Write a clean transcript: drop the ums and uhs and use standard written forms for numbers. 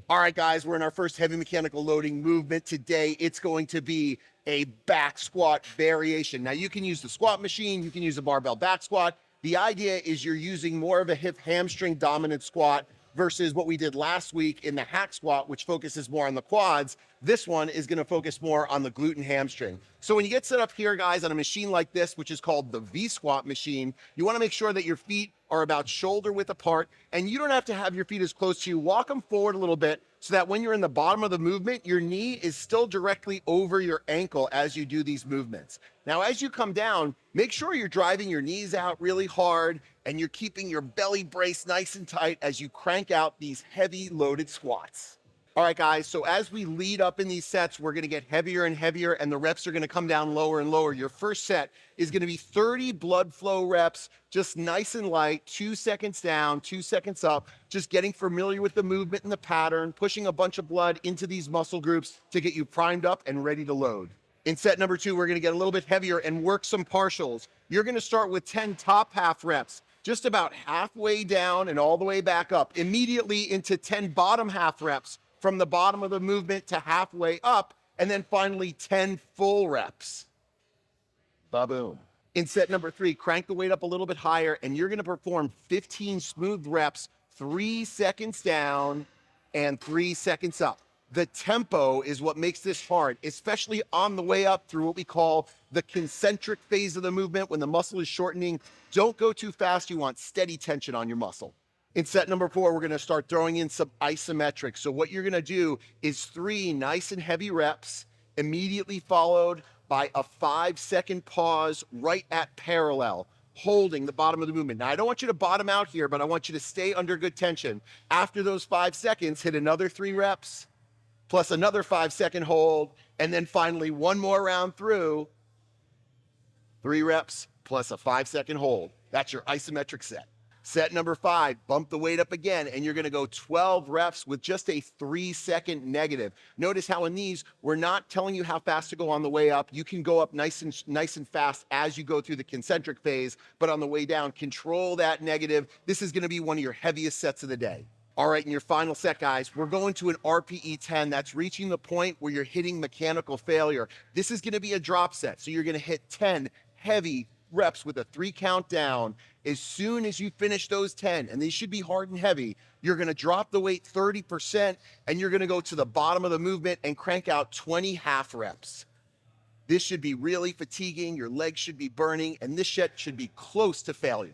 All right, guys, we're in our first heavy mechanical loading movement. Today, it's going to be a back squat variation. Now, you can use the squat machine, you can use a barbell back squat. The idea is you're using more of a hip hamstring dominant squat versus what we did last week in the hack squat, which focuses more on the quads. This one is going to focus more on the glute and hamstring. So when you get set up here, guys, on a machine like this, which is called the V squat machine, you want to make sure that your feet are about shoulder width apart, and you don't have to have your feet as close to you. Walk them forward a little bit so that when you're in the bottom of the movement, your knee is still directly over your ankle as you do these movements. Now, as you come down, make sure you're driving your knees out really hard and you're keeping your belly braced nice and tight as you crank out these heavy loaded squats. All right, guys, so as we lead up in these sets, we're gonna get heavier and heavier and the reps are gonna come down lower and lower. Your first set is gonna be 30 blood flow reps, just nice and light, 2 seconds down, 2 seconds up, just getting familiar with the movement and the pattern, pushing a bunch of blood into these muscle groups to get you primed up and ready to load. In set number 2, we're gonna get a little bit heavier and work some partials. You're gonna start with 10 top half reps, just about halfway down and all the way back up, immediately into 10 bottom half reps, from the bottom of the movement to halfway up, and then finally 10 full reps. Ba-boom. In set number 3, crank the weight up a little bit higher, and you're gonna perform 15 smooth reps, 3 seconds down and 3 seconds up. The tempo is what makes this hard, especially on the way up through what we call the concentric phase of the movement when the muscle is shortening. Don't go too fast, you want steady tension on your muscle. In set number 4, we're gonna start throwing in some isometrics. So what you're gonna do is 3 nice and heavy reps, immediately followed by a 5-second pause right at parallel, holding the bottom of the movement. Now, I don't want you to bottom out here, but I want you to stay under good tension. After those 5 seconds, hit another 3 reps, plus another 5-second hold, and then finally one more round through, 3 reps, plus a 5-second hold. That's your isometric set. Set number 5, bump the weight up again, and you're gonna go 12 reps with just a 3-second negative. Notice how in these, we're not telling you how fast to go on the way up. You can go up nice and fast as you go through the concentric phase, but on the way down, control that negative. This is gonna be one of your heaviest sets of the day. All right, in your final set, guys, we're going to an RPE 10. That's reaching the point where you're hitting mechanical failure. This is gonna be a drop set, so you're gonna hit 10 heavy reps with a 3 count down. As soon as you finish those 10, and these should be hard and heavy, you're gonna drop the weight 30% and you're gonna go to the bottom of the movement and crank out 20 half reps. This should be really fatiguing, your legs should be burning, and this set should be close to failure.